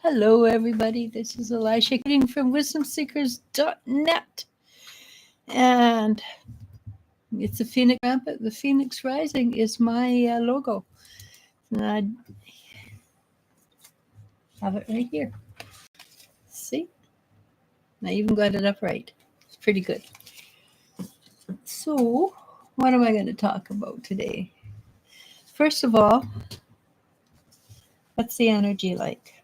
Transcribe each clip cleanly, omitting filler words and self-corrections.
Hello, everybody. This is Eliz-Sha from wisdomseekers.net. And it's the Phoenix Rampant. The Phoenix Rising is my logo. And I have it right here. See? I even got it up right. It's pretty good. So, what am I going to talk about today? First of all, what's the energy like?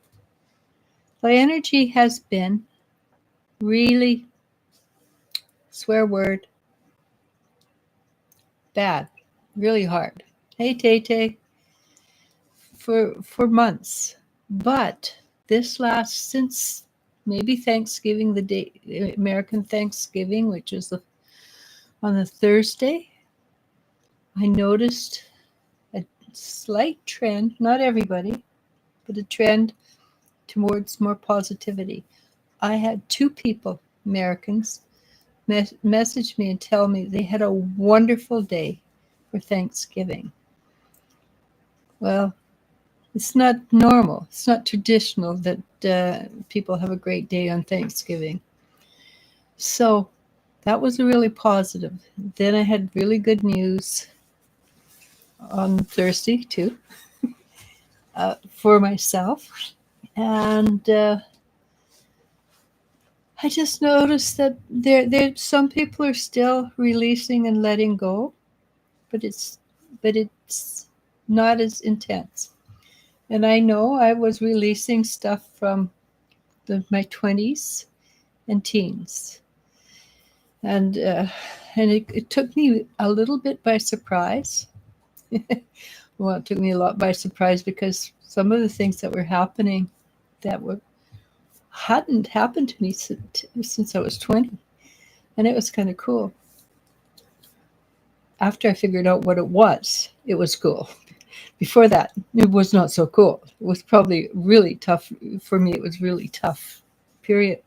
The energy has been really, swear word, bad, really hard. Hey, Tay, for months. But this last, since maybe Thanksgiving, the day American Thanksgiving, which is on the Thursday, I noticed a slight trend, not everybody, but a trend towards more positivity. I had two people, Americans, message me and tell me they had a wonderful day for Thanksgiving. Well, it's not normal. It's not traditional that people have a great day on Thanksgiving. So that was really positive. Then I had really good news on Thursday too for myself. And I just noticed that there some people are still releasing and letting go, but it's not as intense. And I know I was releasing stuff from my 20s and teens. And it took me a little bit by surprise. Well, it took me a lot by surprise because some of the things that were happening that hadn't happened to me since I was 20. And it was kind of cool. After I figured out what it was cool. Before that, it was not so cool. It was probably really tough. For me, it was really tough, period.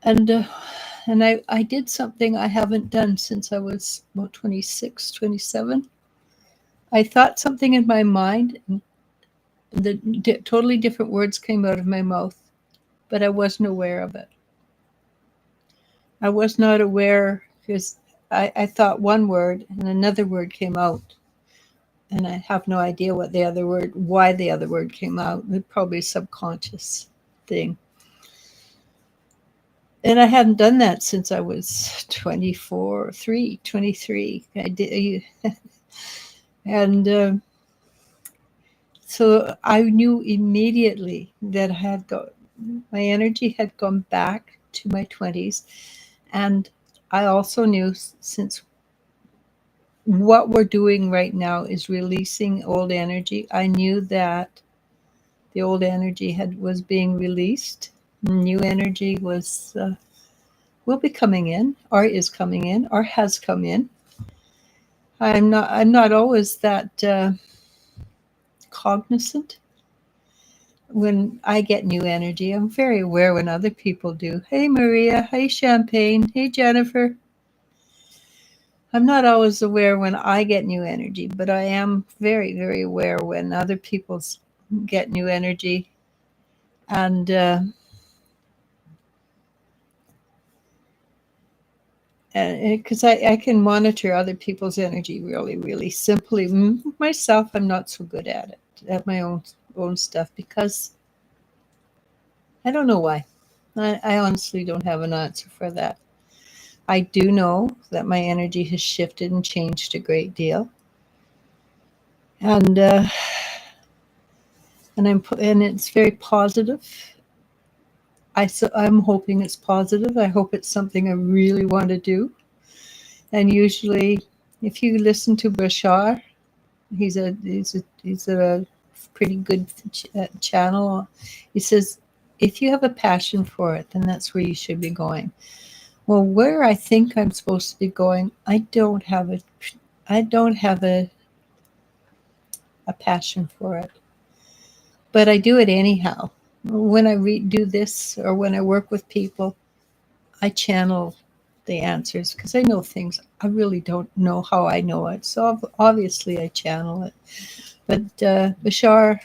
And I did something I haven't done since I was about 26, 27. I thought something in my mind, and totally different words came out of my mouth, but I wasn't aware of it. I was not aware because I thought one word and another word came out. And I have no idea why the other word came out. It's probably a subconscious thing. And I hadn't done that since I was 23. I did, and so I knew immediately that my energy had gone back to my 20s. And I also knew, since what we're doing right now is releasing old energy, I knew that the old energy was being released. New energy will be coming in, or is coming in, or has come in. I'm not always that cognizant when I get new energy. I'm very aware when other people do. Hey, Maria. Hey, Champagne. Hey, Jennifer. I'm not always aware when I get new energy, but I am very, very aware when other people get new energy. And because I can monitor other people's energy really, really simply. Myself, I'm not so good at it, at my own stuff, because I don't know why. I honestly don't have an answer for that. I do know that my energy has shifted and changed a great deal, and it's very positive. I'm hoping it's positive. I hope it's something I really want to do. And usually, if you listen to Bashar, he's a pretty good channel. He says, if you have a passion for it, then that's where you should be going. Well, where I think I'm supposed to be going, I don't have a passion for it, but I do it anyhow. When I do this, or when I work with people, I channel the answers because I know things. I really don't know how I know it, so obviously I channel it. But Bashar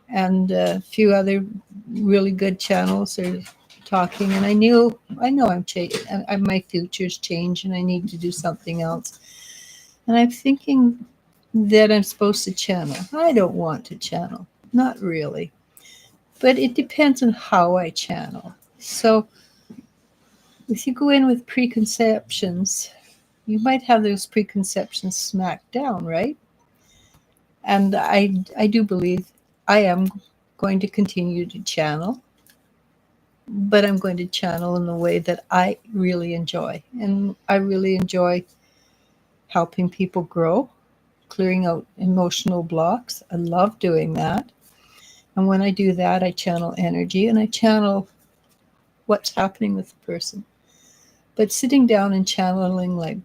and a few other really good channels are talking. And I know I'm changing. My future's changed, and I need to do something else. And I'm thinking that I'm supposed to channel. I don't want to channel, not really, but it depends on how I channel. So if you go in with preconceptions, you might have those preconceptions smacked down, right? And I do believe I am going to continue to channel, but I'm going to channel in the way that I really enjoy. And I really enjoy helping people grow, clearing out emotional blocks. I love doing that. And when I do that, I channel energy and I channel what's happening with the person. But sitting down and channeling like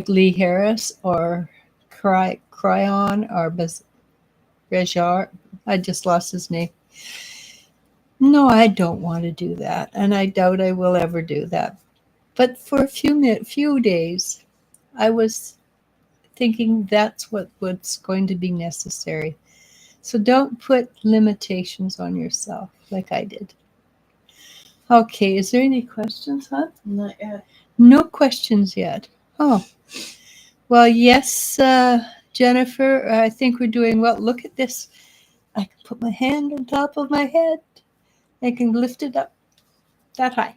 Lee Harris or Cryon or Bejar, I just lost his name. No, I don't want to do that, and I doubt I will ever do that. But for a few days, I was thinking that's what's going to be necessary. So don't put limitations on yourself like I did. Okay, is there any questions, huh? Not yet. No questions yet. Oh, well, yes, Jennifer, I think we're doing well. Look at this. I can put my hand on top of my head. I can lift it up that high.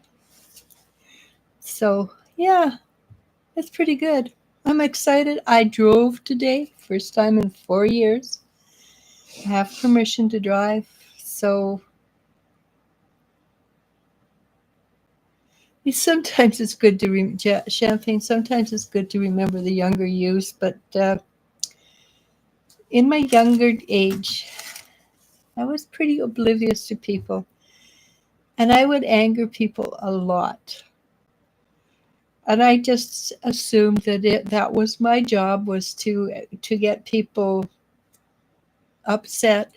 So, yeah, that's pretty good. I'm excited. I drove today, first time in 4 years. I have permission to drive. So, sometimes it's good to Champagne. Sometimes it's good to remember the younger years. But in my younger age, I was pretty oblivious to people, and I would anger people a lot. And I just assumed that was my job, was to get people upset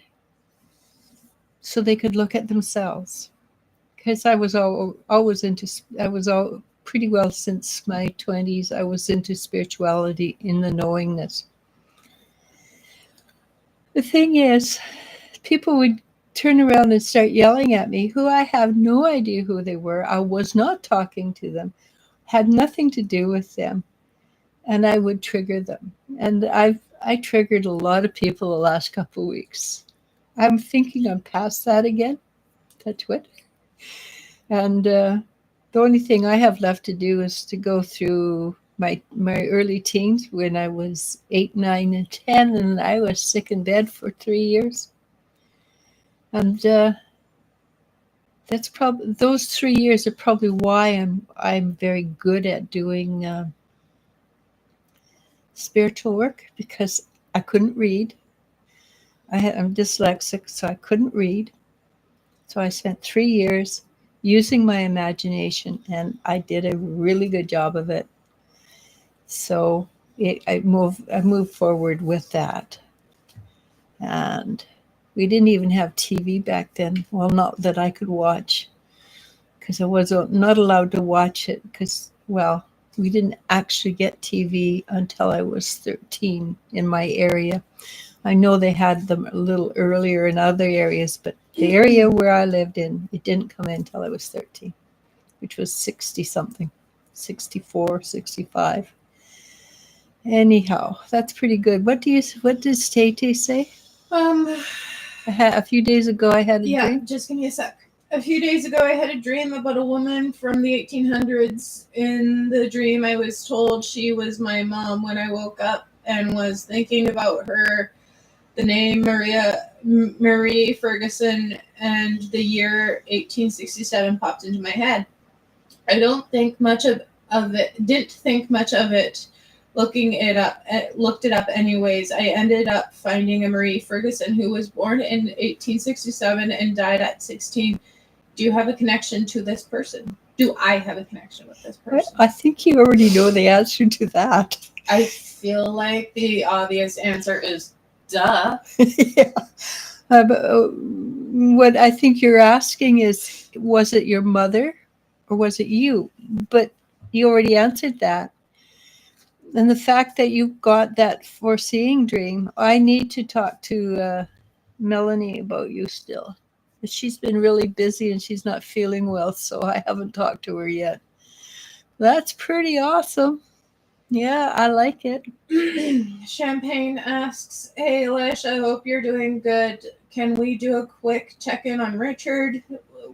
so they could look at themselves. Because always into I was all pretty well since my 20s. I was into spirituality in the knowingness. The thing is, people would turn around and start yelling at me, who I have no idea who they were. I was not talking to them, had nothing to do with them, and I would trigger them. And I triggered a lot of people the last couple of weeks. I'm thinking I'm past that again. Touch wood. And the only thing I have left to do is to go through my early teens when I was 8, 9, and 10, and I was sick in bed for 3 years. And that's probably those 3 years are probably why I'm very good at doing spiritual work, because I couldn't read. I'm dyslexic, so I couldn't read. So I spent 3 years using my imagination, and I did a really good job of it. So I moved forward with that, and we didn't even have TV back then. Well, not that I could watch, because I was not allowed to watch it. Because we didn't actually get TV until I was 13 in my area. I know they had them a little earlier in other areas, but the area where I lived in, it didn't come in until I was 13, which was 60 something, 64, 65. Anyhow, that's pretty good. What does Tate say? A few days ago I had a dream. Just give me a sec. A few days ago, I had a dream about a woman from the 1800s. In the dream, I was told she was my mom when I woke up and was thinking about her. The name Marie Ferguson and the year 1867 popped into my head. I don't think much of it. Didn't think much of it. Looked it up anyways. I ended up finding a Marie Ferguson who was born in 1867 and died at 16. Do you have a connection to this person? Do I have a connection with this person? I think you already know the answer to that. I feel like the obvious answer is duh. Yeah. What I think you're asking is, was it your mother or was it you? But you already answered that. And the fact that you got that foreseeing dream, I need to talk to Melanie about you still. But she's been really busy and she's not feeling well, so I haven't talked to her yet. That's pretty awesome. Yeah, I like it. Champagne asks, "Hey, Elish, I hope you're doing good. Can we do a quick check-in on Richard?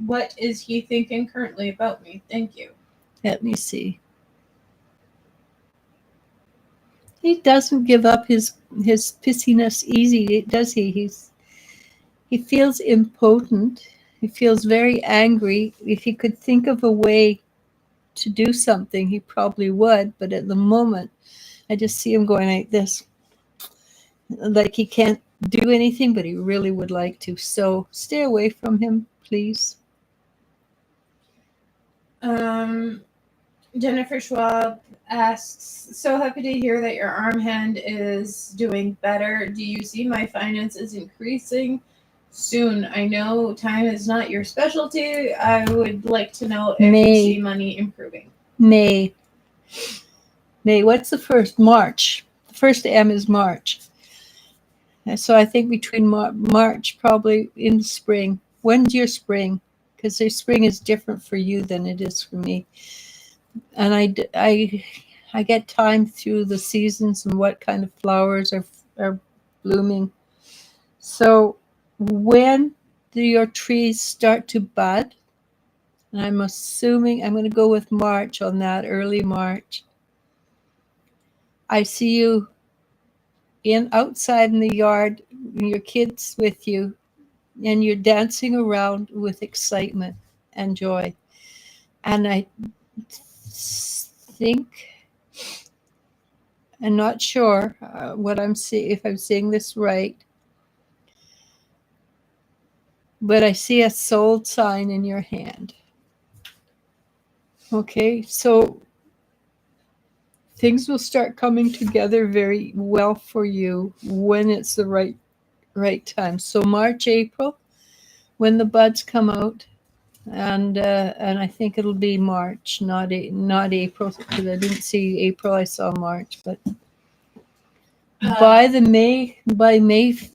What is he thinking currently about me? Thank you." Let me see. He doesn't give up his pissiness easy, does he? He feels impotent. He feels very angry. If he could think of a way to do something, he probably would. But at the moment, I just see him going like this, like he can't do anything, but he really would like to. So stay away from him, please. Jennifer Schwab asks, "So happy to hear that your arm hand is doing better. Do you see my finances increasing soon? I know time is not your specialty. I would like to know if you see money improving." May. What's the first? March. The first M is March. And so I think between March, probably in the spring. When's your spring? Because their spring is different for you than it is for me. And I get time through the seasons and what kind of flowers are blooming. So when do your trees start to bud? And I'm assuming I'm going to go with March on that, early March. I see you outside in the yard, your kids with you, and you're dancing around with excitement and joy. And I think, I'm not sure what I'm seeing, if I'm seeing this right, but I see a sold sign in your hand. Okay, so things will start coming together very well for you when it's the right time. So March, April, when the buds come out, and I think it'll be March, not April, because I didn't see April. I saw March, but by May, what's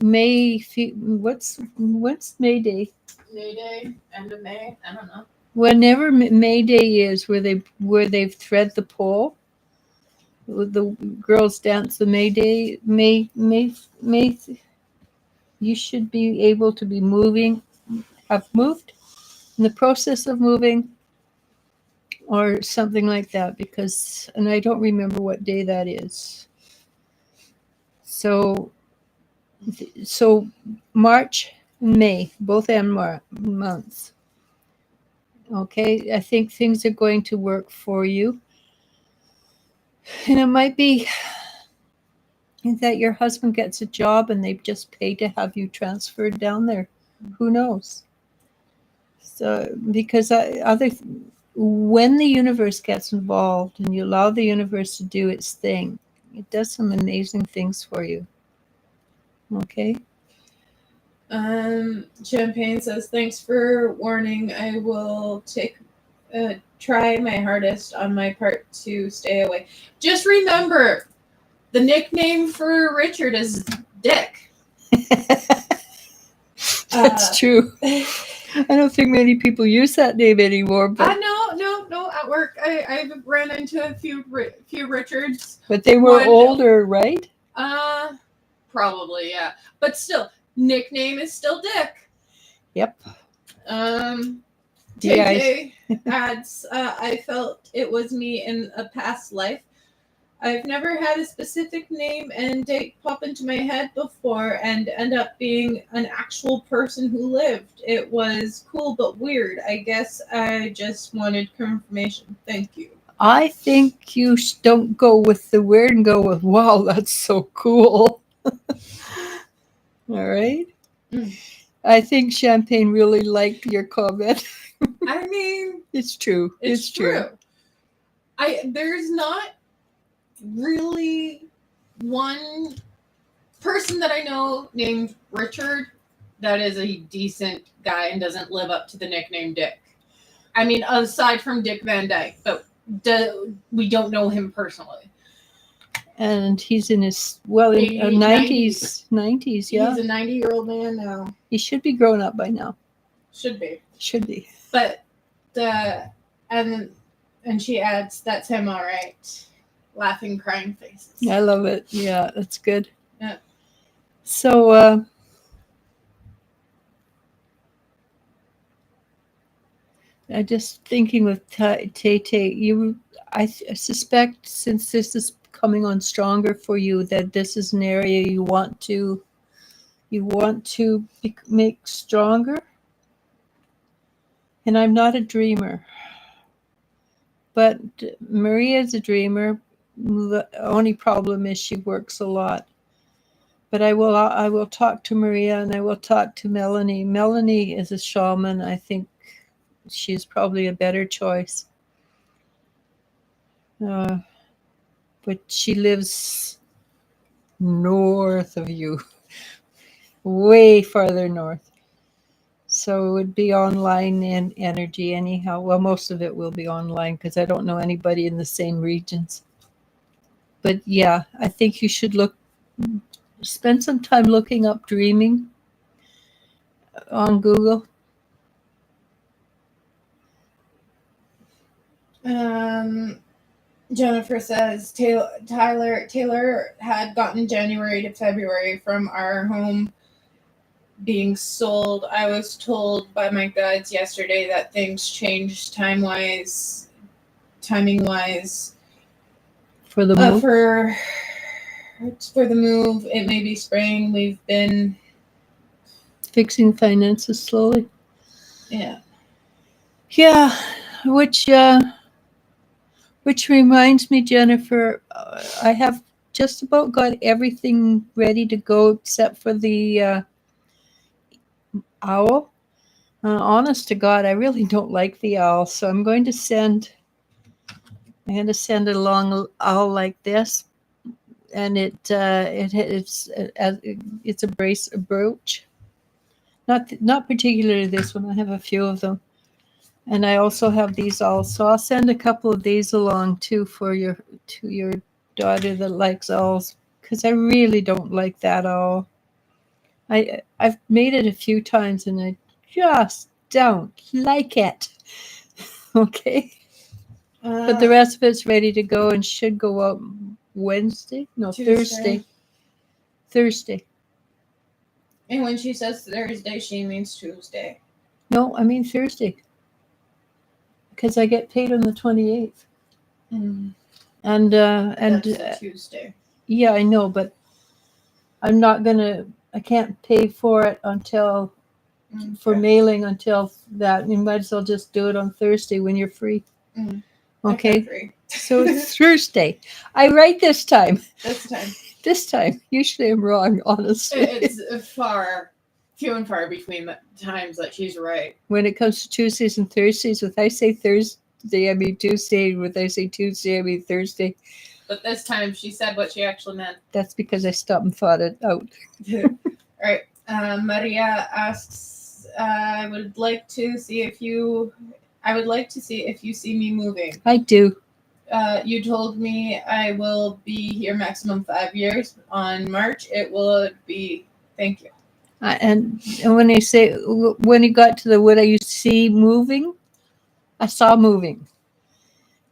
May Day? May Day, end of May. I don't know. Whenever May Day is, where they've thread the pole, the girls dance the May Day. May. You should be able to be have moved, in the process of moving, or something like that, and I don't remember what day that is. So March and May, both end months. Okay, I think things are going to work for you. And it might be that your husband gets a job and they've just paid to have you transferred down there. Who knows? So, because when the universe gets involved and you allow the universe to do its thing, it does some amazing things for you. Okay? Champagne says, "Thanks for warning. I will try my hardest on my part to stay away." Just remember, the nickname for Richard is Dick. That's true. I don't think many people use that name anymore. But no. At work, I've ran into a few Richards. But they were older, right? Probably, yeah. But still, nickname is still Dick. Yep. JK adds, "I felt it was me in a past life. I've never had a specific name and date pop into my head before and end up being an actual person who lived. It was cool but weird. I guess I just wanted confirmation. Thank you." I think you don't go with the weird and go with, wow, that's so cool. All right? I think Champagne really liked your comment. I mean, it's true. It's true. There's not really one person that I know named Richard that is a decent guy and doesn't live up to the nickname Dick. I mean, aside from Dick Van Dyke, but we don't know him personally. And he's in his, well, in 80s, 90s. 90s, yeah. He's a 90-year-old man now. He should be grown up by now. Should be. Should be. But and she adds, "That's him, all right." Laughing, crying faces. I love it. Yeah, that's good. Yeah. So, I'm just thinking with Tay, I suspect since this is coming on stronger for you, that this is an area you want to make stronger. And I'm not a dreamer, but Maria's a dreamer. The only problem is she works a lot. But I will talk to Maria, and I will talk to Melanie. Melanie is a shaman. I think she's probably a better choice. But she lives north of you, way farther north. So it would be online and energy anyhow. Well, most of it will be online because I don't know anybody in the same regions. But yeah, I think you should spend some time looking up dreaming on Google. Jennifer says Taylor had gotten January to February from our home being sold. I was told by my guides yesterday that things changed timing-wise For the move? For the move. It may be spring. We've been fixing finances slowly. Yeah. Yeah, which reminds me, Jennifer, I have just about got everything ready to go except for the owl. Honest to God, I really don't like the owl, so I'm going to send a long owl like this, and it's a brooch. Not particularly this one. I have a few of them. And I also have these owls. So I'll send a couple of these along too to your daughter that likes owls, because I really don't like that owl. I've made it a few times and I just don't like it. Okay. But the rest of it's ready to go and should go out Wednesday? No, Tuesday. Thursday. And when she says Thursday, she means Tuesday. No, I mean Thursday. Because I get paid on the 28th. Mm. And That's a Tuesday. Yeah, I know, but I can't pay for it until for mailing until that. You might as well just do it on Thursday when you're free. Mm. Okay. Free. So it's Thursday. I right this time. This time. Usually I'm wrong, honestly. It's few and far between the times that she's right. When it comes to Tuesdays and Thursdays, if I say Thursday, I mean Tuesday. If I say Tuesday, I mean Thursday. But this time she said what she actually meant. That's because I stopped and thought it out. All right. Maria asks, I would like to see if you see me moving. I do. You told me I will be here maximum 5 years. On March, it will be. Thank you. And when you got to the what I used to see moving, I saw moving.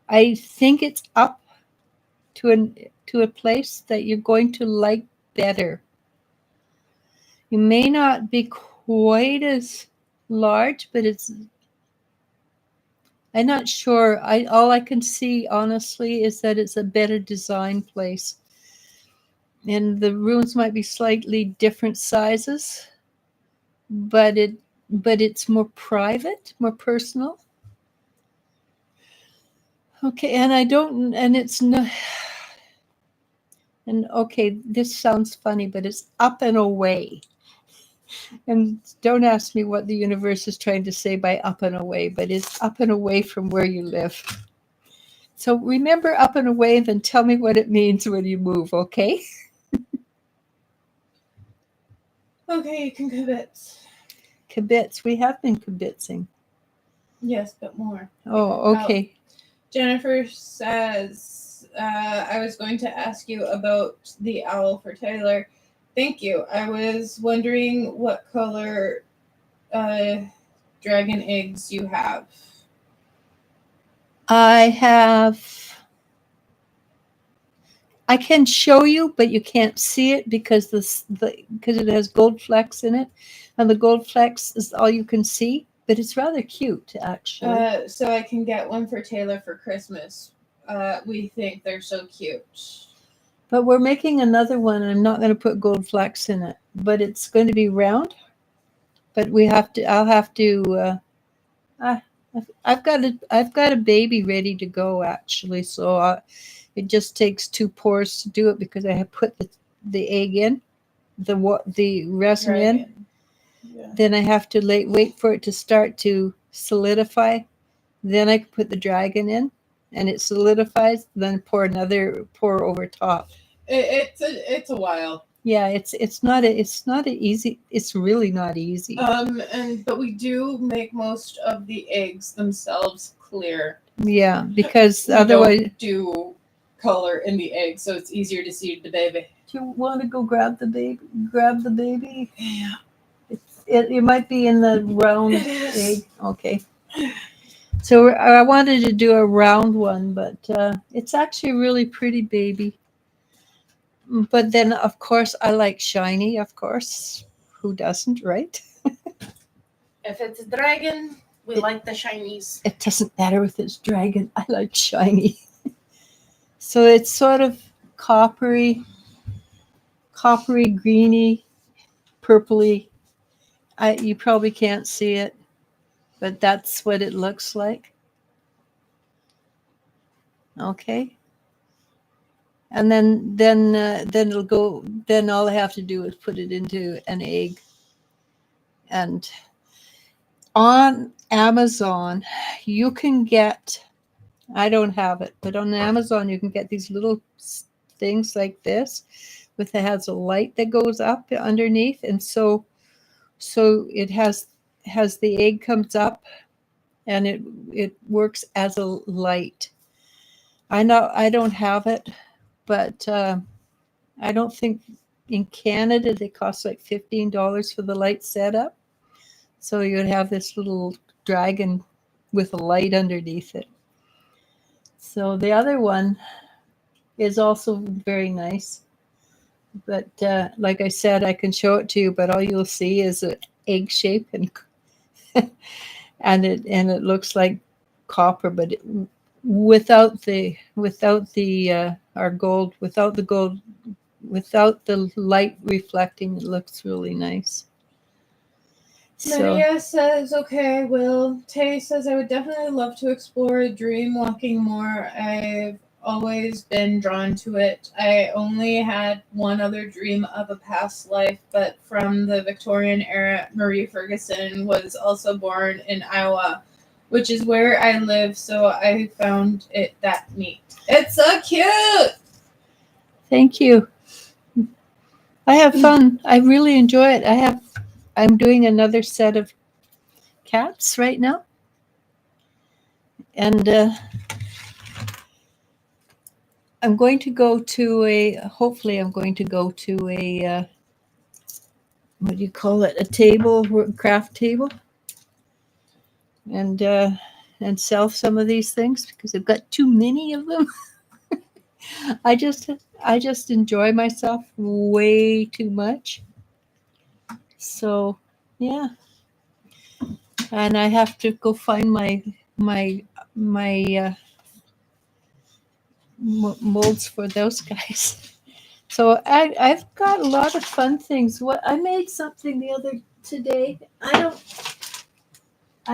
I think it's up to a place that you're going to like better. You may not be quite as large, but I'm not sure. All I can see honestly is that it's a better design place. And the rooms might be slightly different sizes, but it's more private, more personal. Okay, it's not. And okay, this sounds funny, but it's up and away. And don't ask me what the universe is trying to say by up and away, but it's up and away from where you live. So remember up and away, then tell me what it means when you move, okay? Okay, you can kibitz. Kibitz. We have been kibitzing. Yes, but more. Oh, okay. Jennifer says, I was going to ask you about the owl for Tyler. Thank you. I was wondering what color dragon eggs you have. I can show you, but you can't see it because because it has gold flecks in it, and the gold flecks is all you can see. But it's rather cute, actually. So I can get one for Taylor for Christmas. We think they're so cute. But we're making another one. I'm not going to put gold flecks in it, but it's going to be round. But we have to. I'll have to. I've got a baby ready to go, actually. So it just takes 2 pours to do it because I have put the egg in, the resin in. Yeah. Then I have to wait for it to start to solidify. Then I can put the dragon in, and it solidifies. Then pour over top. It's a while. Yeah, it's not a easy. It's really not easy. But we do make most of the eggs themselves clear. Yeah, because We otherwise, don't do color in the egg, so it's easier to see the baby. do you want to go grab the baby? Grab the baby. Yeah. It might be in the round It is. egg. Okay. So I wanted to do a round one, but it's actually a really pretty baby. But then, of course, I like shiny. Of course, who doesn't, right? If it's a dragon, we like the shinies. It doesn't matter if it's dragon. I like shiny. So it's sort of coppery, greeny, purpley. You probably can't see it, but that's what it looks like. Okay. And then it'll go. Then all I have to do is put it into an egg. And on Amazon, you can get. I don't have it, but on Amazon you can get these little things like this, with it has a light that goes up underneath, and so it has the egg comes up, and it works as a light. I know I don't have it, but I don't think in Canada they cost like $15 for the light setup. So you'd have this little dragon with a light underneath it. So the other one is also very nice. But like I said, I can show it to you, but all you'll see is an egg shape and it looks like copper, but without the light reflecting, it looks really nice. Maria says, okay, I will. Tay says, I would definitely love to explore dream walking more. I've always been drawn to it. I only had one other dream of a past life, but from the Victorian era, Marie Ferguson was also born in Iowa, which is where I live, so I found it that neat. It's so cute! Thank you. I have fun. I really enjoy it. I'm doing another set of cats right now. And I'm going to go to hopefully I'm going to go to a, what do you call it? A table, craft table. And sell some of these things because I've got too many of them. I just enjoy myself way too much. So, yeah. And I have to go find my molds for those guys. So I've got a lot of fun things. What I made something today. I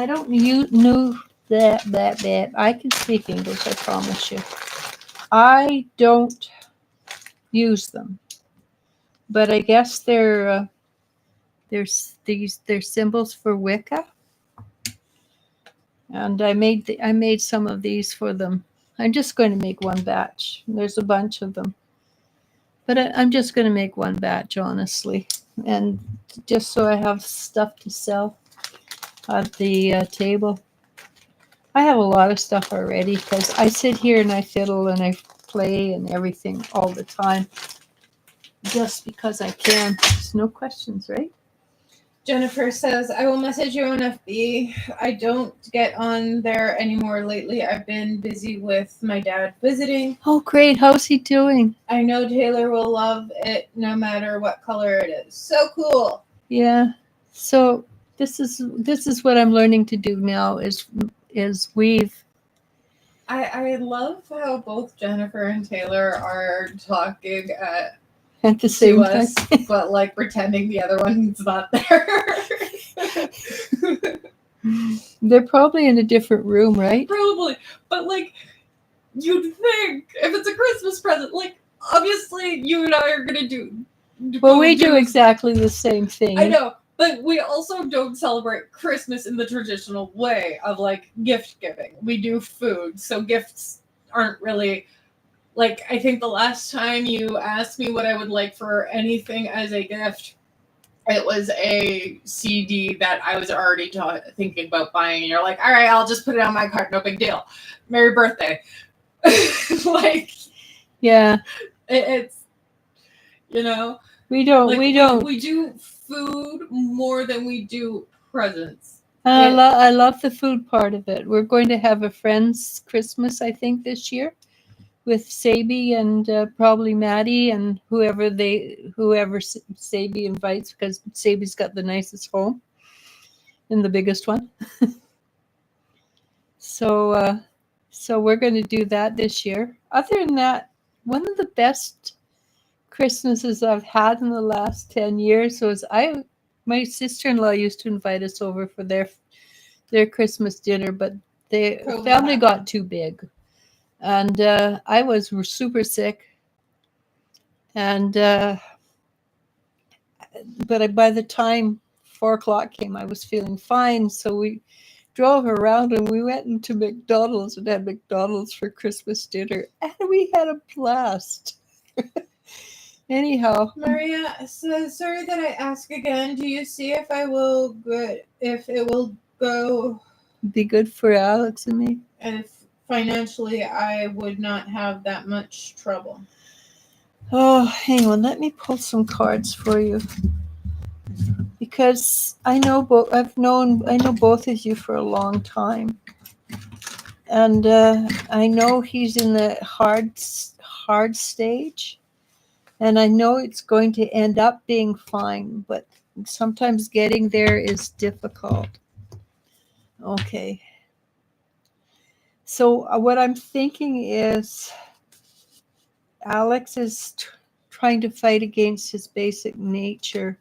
don't know that I can speak English. I promise you. I don't use them, but I guess they're symbols for Wicca, and I made some of these for them. I'm just going to make one batch. There's a bunch of them, but I'm just going to make one batch, honestly, and just so I have stuff to sell at the table. I have a lot of stuff already because I sit here and I fiddle and I play and everything all the time just because I can. There's no questions, right? Jennifer says, I will message you on FB. I don't get on there anymore lately. I've been busy with my dad visiting. Oh, great. How's he doing? I know Taylor will love it no matter what color it is. So cool. Yeah. So this is what I'm learning to do now is weave. I love how both Jennifer and Taylor are talking At the to same us, time. but like pretending the other one's not there. They're probably in a different room, right? Probably. But like, you'd think if it's a Christmas present, like obviously you and I are gonna do. Well, we do exactly the same thing. I know, but we also don't celebrate Christmas in the traditional way of like gift giving. We do food, so gifts aren't really. Like, I think the last time you asked me what I would like for anything as a gift, it was a CD that I was already thinking about buying. And you're like, all right, I'll just put it on my card. No big deal. Merry birthday. Like, yeah. It's, you know. We don't. Like, we don't. We do food more than we do presents. I love the food part of it. We're going to have a friend's Christmas, I think, this year. With Sabi and probably Maddie and whoever Sabi invites, because Sabi's got the nicest home and the biggest one. So we're going to do that this year. Other than that, one of the best Christmases I've had in the last 10 years was my sister-in-law used to invite us over for their Christmas dinner, but the family got too big. And I was super sick. And but by the time 4:00 came, I was feeling fine. So we drove around and we went into McDonald's and had McDonald's for Christmas dinner, and we had a blast. Anyhow, Maria, so sorry that I ask again. Do you see if it will go be good for Alex and me? And if financially I would not have that much trouble. Oh, hang on. Let me pull some cards for you. Because I know both of you for a long time. And I know he's in the hard stage. And I know it's going to end up being fine, but sometimes getting there is difficult. Okay. So what I'm thinking is Alex is trying to fight against his basic nature.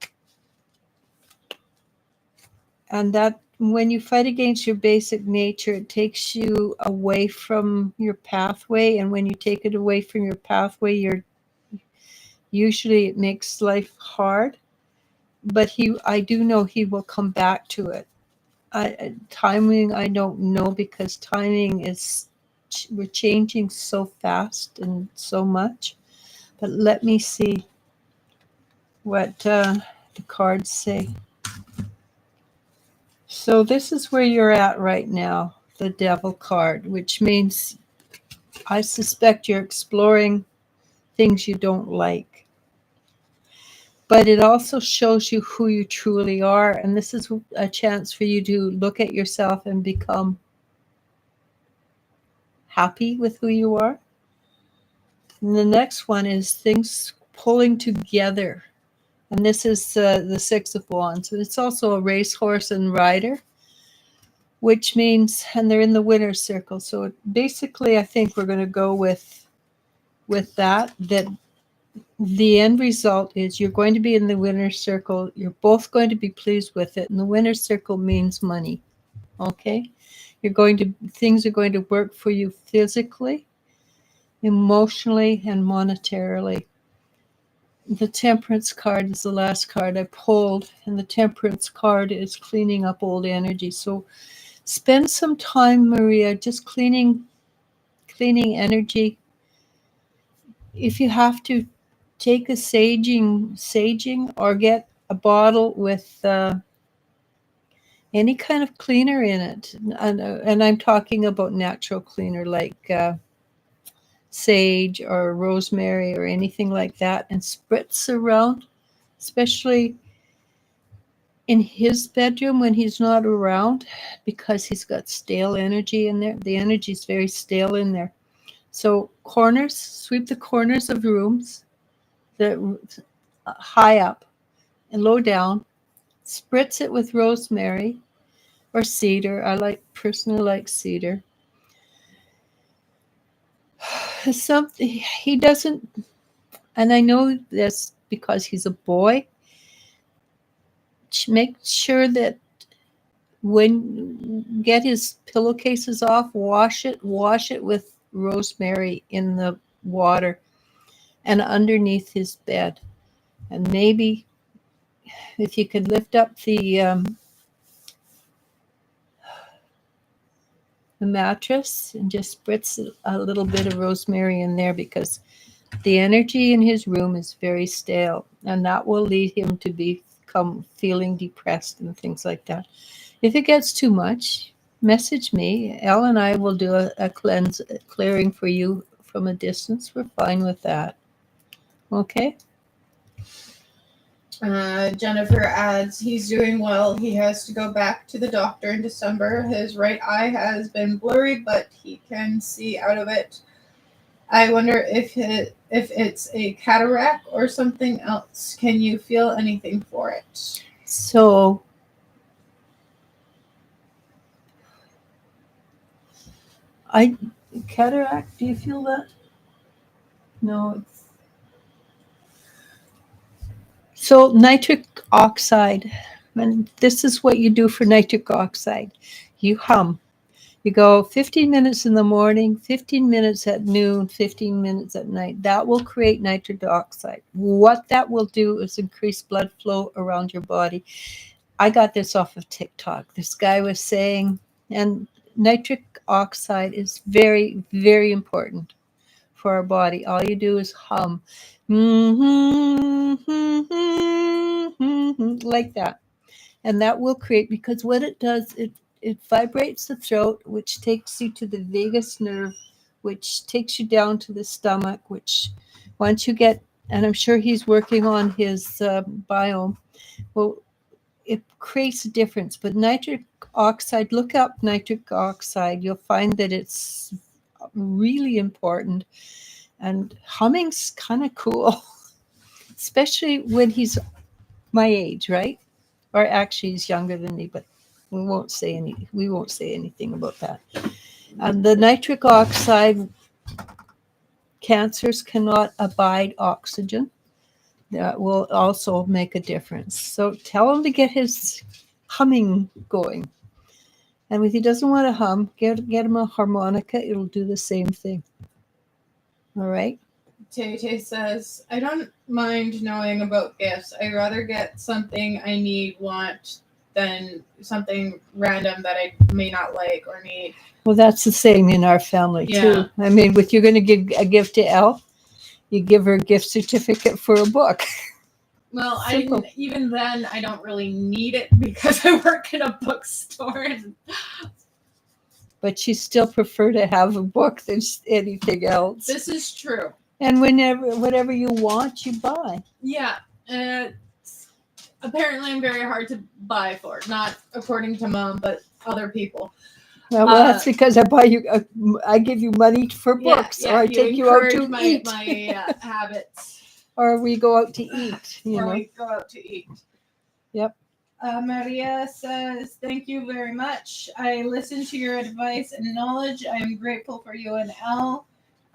And that when you fight against your basic nature, it takes you away from your pathway. And when you take it away from your pathway, usually it makes life hard. But I do know he will come back to it. Timing, I don't know, because timing is, we're changing so fast and so much. But let me see what the cards say. So this is where you're at right now, the Devil card, which means I suspect you're exploring things you don't like. But it also shows you who you truly are, and this is a chance for you to look at yourself and become happy with who you are. And the next one is things pulling together. And this is the Six of Wands. It's also a racehorse and rider, which means, and they're in the winner's circle. So basically, I think we're going to go with that the end result is you're going to be in the winner's circle. You're both going to be pleased with it. And the winner's circle means money. Okay? Things are going to work for you physically, emotionally, and monetarily. The Temperance card is the last card I pulled, and the Temperance card is cleaning up old energy. So spend some time, Maria, just cleaning energy. If you have to, take a saging or get a bottle with any kind of cleaner in it. And I'm talking about natural cleaner like sage or rosemary or anything like that and spritz around, especially in his bedroom when he's not around, because he's got stale energy in there. The energy is very stale in there. So corners, sweep the corners of rooms, the high up and low down. Spritz it with rosemary or cedar. I personally like cedar. Something he doesn't, and I know this because he's a boy. Make sure that when get his pillowcases off, wash it with rosemary in the water and underneath his bed. And maybe if you could lift up the mattress and just spritz a little bit of rosemary in there, because the energy in his room is very stale, and that will lead him to become feeling depressed and things like that. If it gets too much, message me. Elle and I will do a clearing for you from a distance. We're fine with that. Okay? Jennifer adds, he's doing well. He has to go back to the doctor in December. His right eye has been blurry, but he can see out of it. I wonder if it's a cataract or something else. Can you feel anything for it? So, cataract, do you feel that? No. So nitric oxide, and this is what you do for nitric oxide. You hum. You go 15 minutes in the morning, 15 minutes at noon, 15 minutes at night. That will create nitric oxide. What that will do is increase blood flow around your body. I got this off of TikTok. This guy was saying, and nitric oxide is very, very important for our body. All you do is hum. Like that. And that will create, because what it does, it vibrates the throat, which takes you to the vagus nerve, which takes you down to the stomach, which once you get, and I'm sure he's working on his biome, well, it creates a difference. But nitric oxide, look up nitric oxide. You'll find that it's really important. And humming's kind of cool, especially when he's my age, right? Or actually he's younger than me, but we won't say anything about that. And the nitric oxide, cancers cannot abide oxygen. That will also make a difference. So tell him to get his humming going. And if he doesn't want to hum, get him a harmonica. It'll do the same thing. All right? Tay says, I don't mind knowing about gifts. I'd rather get something I want than something random that I may not like or need. Well, that's the same in our family, too. I mean, if you're going to give a gift to Elle, you give her a gift certificate for a book. Well, even then, I don't really need it because I work in a bookstore. But you still prefer to have a book than anything else. This is true. And whatever you want, you buy. Yeah. Apparently, I'm very hard to buy for. Not according to Mom, but other people. Well, that's because I give you money for books, or I take you out to eat. My habits. Or we go out to eat. We go out to eat. Yep. Maria says, thank you very much. I listened to your advice and knowledge. I am grateful for you and Elle.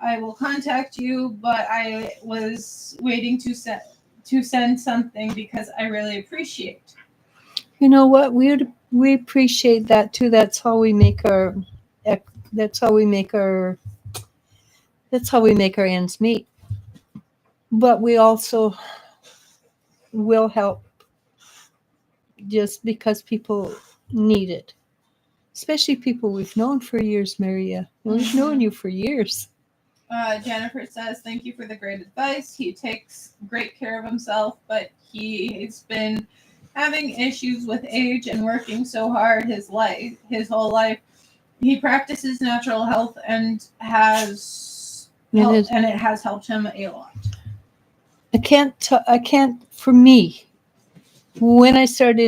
I will contact you, but I was waiting to send something because I really appreciate. You know what? We appreciate that too. That's how we make our ends meet. But we also will help just because people need it, especially people we've known for years, Maria. We've known you for years. Jennifer says, thank you for the great advice. He takes great care of himself, but he's been having issues with age and working so hard his whole life. He practices natural health and has And it has helped him a lot. I can't, for me, when I started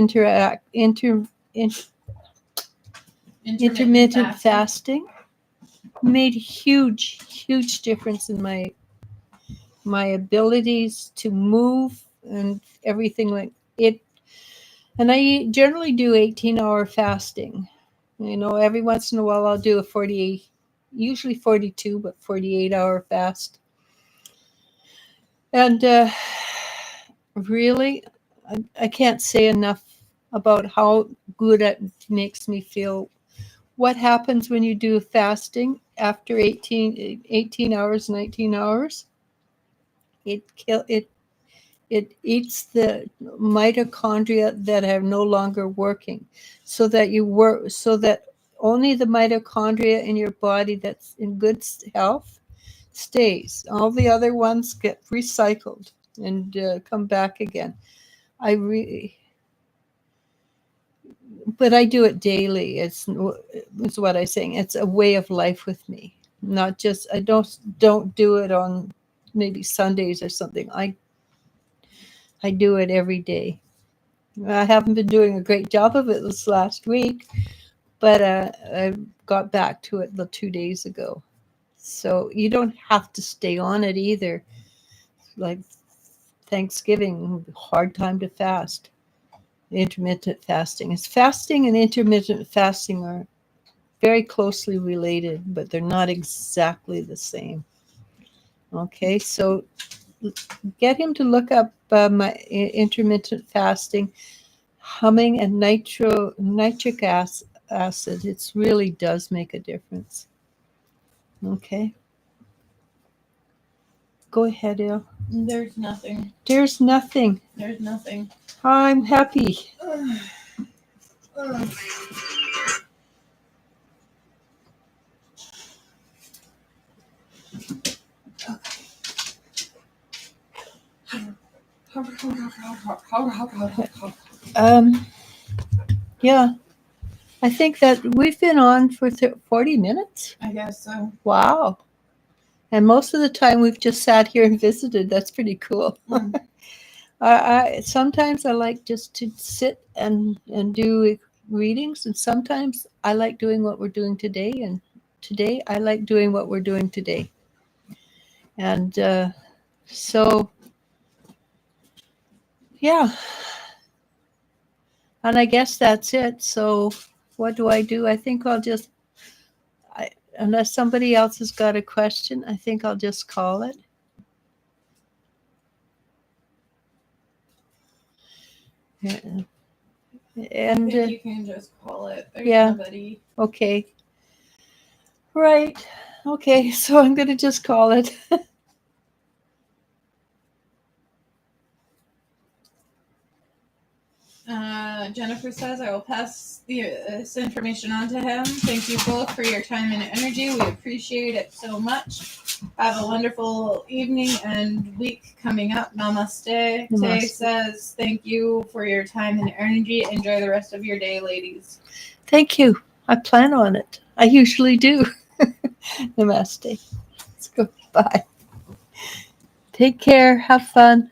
intermittent fasting, made a huge difference in my abilities to move and everything like it. And I generally do 18-hour fasting. Every once in a while I'll do a 48, usually 42, but 48-hour fast. And really, I can't say enough about how good it makes me feel. What happens when you do fasting after 18 hours, 19 hours? It eats the mitochondria that are no longer working, so that only the mitochondria in your body that's in good health stays. All the other ones get recycled and come back again. But I do it daily. It's what I'm saying. It's a way of life with me. Not just, I don't do it on maybe Sundays or something. I do it every day. I haven't been doing a great job of it this last week, but I got back to it 2 days ago. So you don't have to stay on it either. Like Thanksgiving, hard time to fast. Intermittent fasting. Fasting and intermittent fasting are very closely related, but they're not exactly the same. Okay, so get him to look up my intermittent fasting, humming and nitric acid. It really does make a difference. Okay. Go ahead, Elle. There's nothing. There's nothing. There's nothing. I'm happy. Yeah, I think that we've been on for 40 minutes. I guess so. Wow. And most of the time we've just sat here and visited. That's pretty cool. Sometimes I like just to sit and do readings, and sometimes I like doing what we're doing today, and today I like doing what we're doing today. And so, yeah. And I guess that's it. So what do? I think I'll just, unless somebody else has got a question, I think I'll just call it. Yeah. And I think you can just call it. There's nobody. Okay. Right. Okay, so I'm going to just call it. Jennifer says, I will pass this information on to him. Thank you both for your time and energy. We appreciate it so much. Have a wonderful evening and week coming up. Namaste. Tay says, thank you for your time and energy. Enjoy the rest of your day, ladies. Thank you. I plan on it. I usually do. Namaste. Let's go. Bye. Take care. Have fun.